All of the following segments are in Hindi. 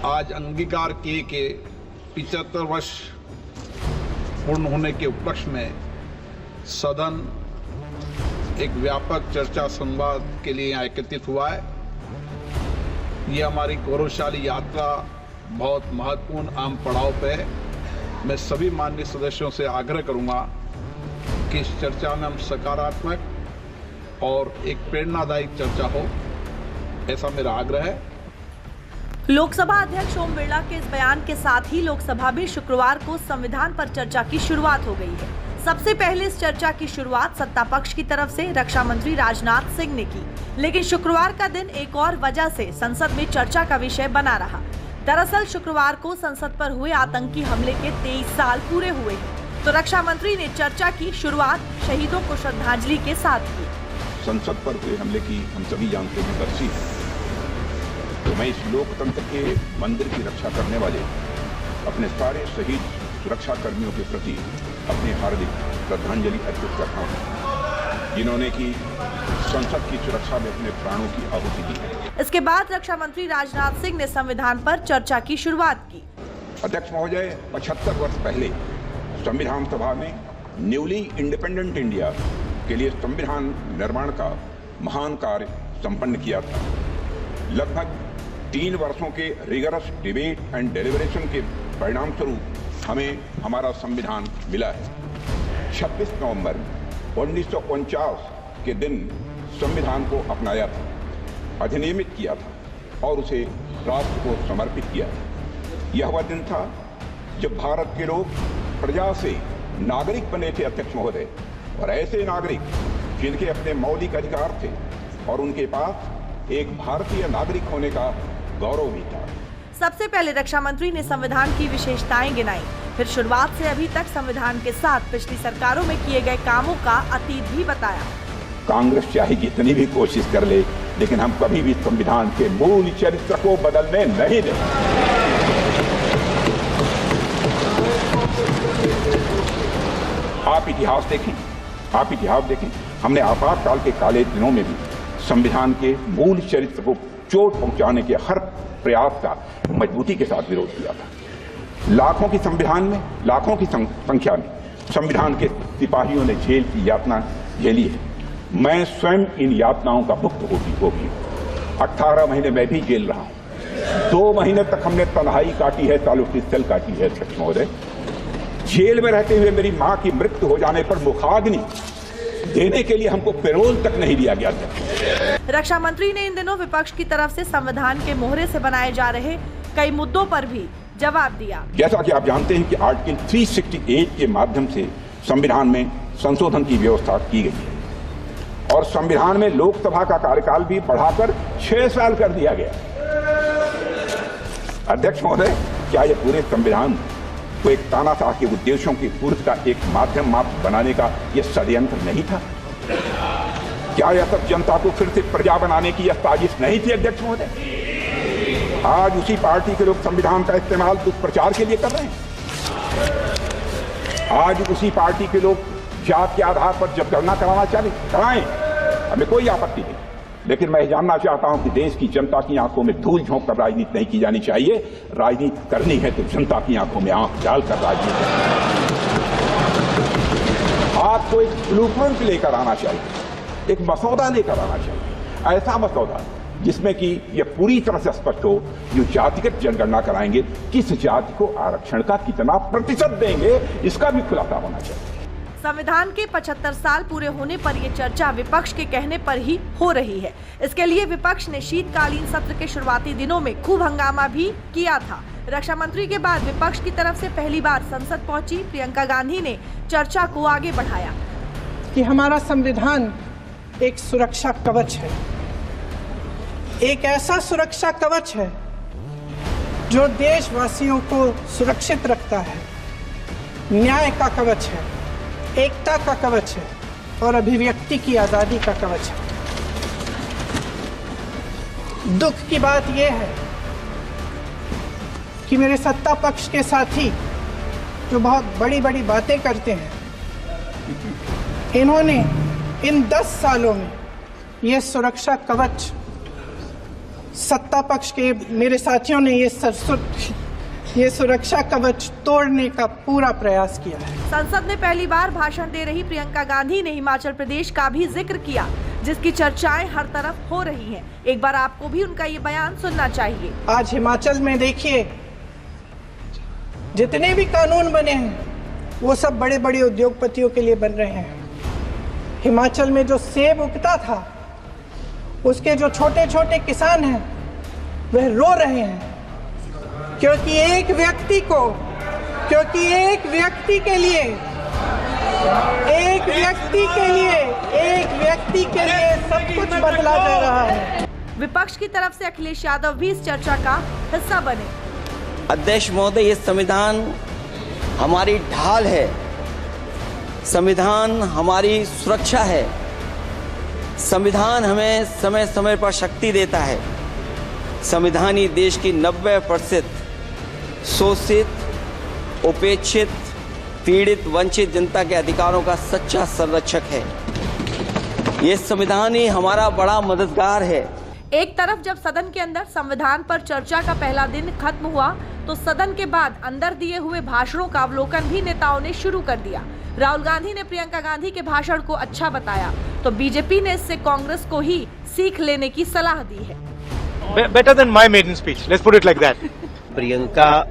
आज अंगीकार किए के 75 वर्ष पूर्ण होने के उपलक्ष्य में सदन एक व्यापक चर्चा संवाद के लिए यहाँ एकत्रित हुआ है। ये हमारी गौरवशाली यात्रा बहुत महत्वपूर्ण आम पड़ाव पे है। मैं सभी माननीय सदस्यों से आग्रह करूंगा कि इस चर्चा में हम सकारात्मक और एक प्रेरणादायक चर्चा हो, ऐसा मेरा आग्रह है। लोकसभा अध्यक्ष ओम बिरला के इस बयान के साथ ही लोकसभा में शुक्रवार को संविधान पर चर्चा की शुरुआत हो गई है। सबसे पहले इस चर्चा की शुरुआत सत्ता पक्ष की तरफ से रक्षा मंत्री राजनाथ सिंह ने की, लेकिन शुक्रवार का दिन एक और वजह से संसद में चर्चा का विषय बना रहा। दरअसल शुक्रवार को संसद पर हुए आतंकी हमले के 23 साल पूरे हुए हैं, तो रक्षा मंत्री ने चर्चा की शुरुआत शहीदों को श्रद्धांजलि के साथ की। संसद पर हुए हमले की हम सभी जानते हैं बरसी है, तो मैं इस लोकतंत्र के मंदिर की रक्षा करने वाले अपने सारे शहीद सुरक्षा कर्मियों के प्रति अपनी हार्दिक श्रद्धांजलि अर्पित करता हूं, जिन्होंने की संसद की सुरक्षा में अपने प्राणों की आहुति दी। इसके बाद रक्षा मंत्री राजनाथ सिंह ने संविधान पर चर्चा की शुरुआत की। अध्यक्ष महोदय, 75 वर्ष पहले संविधान सभा ने न्यूली इंडिपेंडेंट इंडिया के लिए संविधान निर्माण का महान कार्य संपन्न किया था। लगभग 3 वर्षों के रिगरस डिबेट एंड डेलिब्रेशन के परिणाम स्वरूप हमें हमारा संविधान मिला है। 26 नवंबर 1949 के दिन संविधान को अपनाया था, अधिनियमित किया था और उसे राष्ट्र को समर्पित किया था। यह वह दिन था जब भारत के लोग प्रजा से नागरिक बने थे अध्यक्ष महोदय, और ऐसे नागरिक जिनके अपने मौलिक अधिकार थे और उनके पास एक भारतीय नागरिक होने का गौरव भी था। सबसे पहले रक्षा मंत्री ने संविधान की विशेषताएं गिनाई, फिर शुरुआत से अभी तक संविधान के साथ पिछली सरकारों में किए गए कामों का अतीत भी बताया। कांग्रेस चाहे जितनी भी कोशिश कर ले, लेकिन हम कभी भी संविधान के मूल चरित्र को बदलने नहीं देंगे। आप इतिहास देखें, हमने आपातकाल के काले दिनों में भी संविधान के मूल चरित्र को चोट पहुंचाने के हर प्रयास का मजबूती के साथ विरोध किया था। लाखों की संख्या में संविधान के सिपाहियों ने जेल की यातना झेली है। मैं स्वयं इन यातनाओं का मुक्त होगी। 18 महीने मैं भी जेल रहा हूं। 2 महीने तक हमने तन्हाई काटी है, तालुकी सेल काटी है अध्यक्ष महोदय। जेल में रहते हुए मेरी मां की मृत्यु हो जाने पर मुखाग्नि देने के लिए हमको पैरोल तक नहीं दिया गया था। रक्षा मंत्री ने इन दिनों विपक्ष की तरफ से संविधान के मोहरे से बनाए जा रहे कई मुद्दों पर भी जवाब दिया। जैसा कि आप जानते हैं कि आर्टिकल 368 के माध्यम से संविधान में संशोधन की व्यवस्था की गई है और संविधान में लोकसभा का कार्यकाल भी बढ़ाकर 6 साल कर दिया गया। अध्यक्ष महोदय, क्या यह पूरे संविधान को एक तानाशाह के उद्देश्यों की पूर्ति का एक माध्यम मात्र बनाने का यह षड्यंत्र नहीं था? क्या यह सब जनता को फिर से प्रजा बनाने की यह साजिश नहीं थी अध्यक्ष महोदय? आज उसी पार्टी के लोग संविधान का इस्तेमाल दुष्प्रचार के लिए कर रहे हैं। आज उसी पार्टी के लोग जात के आधार पर जब गणना कराना चाहे कराएं, हमें कोई आपत्ति नहीं, लेकिन मैं जानना चाहता हूं कि देश की जनता की आंखों में धूल झोंक कर राजनीति नहीं की जानी चाहिए। राजनीति करनी है तो जनता की आंखों में आंख डालकर राजनीति आपको एक ब्लूप्रिंट लेकर आना चाहिए, एक मसौदा लेकर आना चाहिए, ऐसा मसौदा जिसमें कि यह पूरी तरह से स्पष्ट हो जो जातिगत जनगणना कराएंगे, किस जाति को आरक्षण का कितना प्रतिशत देंगे, इसका भी खुलासा होना चाहिए। संविधान के 75 साल पूरे होने पर ये चर्चा विपक्ष के कहने पर ही हो रही है। इसके लिए विपक्ष ने शीतकालीन सत्र के शुरुआती दिनों में खूब हंगामा भी किया था। रक्षा मंत्री के बाद विपक्ष की तरफ से पहली बार संसद पहुंची प्रियंका गांधी ने चर्चा को आगे बढ़ाया कि हमारा संविधान एक सुरक्षा कवच है, एक ऐसा सुरक्षा कवच है जो देशवासियों को सुरक्षित रखता है, न्याय का कवच है, एकता का कवच है और अभिव्यक्ति की आजादी का कवच है। दुख की बात यह है कि मेरे सत्ता पक्ष के साथी जो बहुत बड़ी बड़ी बातें करते हैं, इन्होंने इन 10 सालों में यह सुरक्षा कवच सत्ता पक्ष के मेरे साथियों ने ये सुरक्षा कवच तोड़ने का पूरा प्रयास किया है। संसद में पहली बार भाषण दे रही प्रियंका गांधी ने हिमाचल प्रदेश का भी जिक्र किया, जिसकी चर्चाएं हर तरफ हो रही हैं। एक बार आपको भी उनका ये बयान सुनना चाहिए। आज हिमाचल में देखिए, जितने भी कानून बने हैं वो सब बड़े बड़े उद्योगपतियों के लिए बन रहे हैं। हिमाचल में जो सेब उगता था, उसके जो छोटे छोटे किसान हैं वह रो रहे हैं, क्योंकि एक व्यक्ति के लिए सब कुछ बदला जा रहा है। विपक्ष की तरफ से अखिलेश यादव भी इस चर्चा का हिस्सा बने। अध्यक्ष महोदय, ये संविधान हमारी ढाल है, संविधान हमारी सुरक्षा है, संविधान हमें समय समय पर शक्ति देता है। संविधान ही देश की 90% शोषित, उपेक्षित, पीड़ित, वंचित जनता के अधिकारों का सच्चा संरक्षक है। ये संविधान ही हमारा बड़ा मददगार है। एक तरफ जब सदन के अंदर संविधान पर चर्चा का पहला दिन खत्म हुआ, तो सदन के बाद अंदर दिए हुए भाषणों का अवलोकन भी नेताओं ने शुरू कर दिया। राहुल गांधी ने प्रियंका गांधी के भाषण को अच्छा बताया, तो बीजेपी ने इससे कांग्रेस को ही सीख लेने की सलाह दी है। Better than my maiden speech, let's put it like that. Priyanka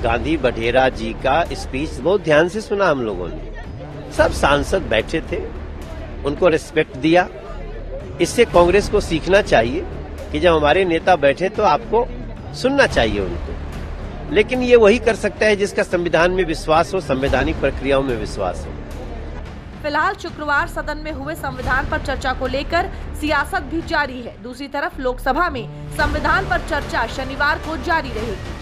Gandhi Vadhera जी का स्पीच बहुत ध्यान से सुना हम लोगों ने। सब सांसद बैठे थे, उनको रिस्पेक्ट दिया। इससे कांग्रेस को सीखना चाहिए कि जब हमारे नेता बैठे तो आपको सुनना चाहिए उनको। लेकिन ये वही कर सकता है जिसका संविधान में विश्वास हो, संवैधानिक प्रक्रियाओं में विश्वास हो। फिलहाल शुक्रवार सदन में हुए संविधान पर चर्चा को लेकर सियासत भी जारी है। दूसरी तरफ लोकसभा में संविधान पर चर्चा शनिवार को जारी रहेगी।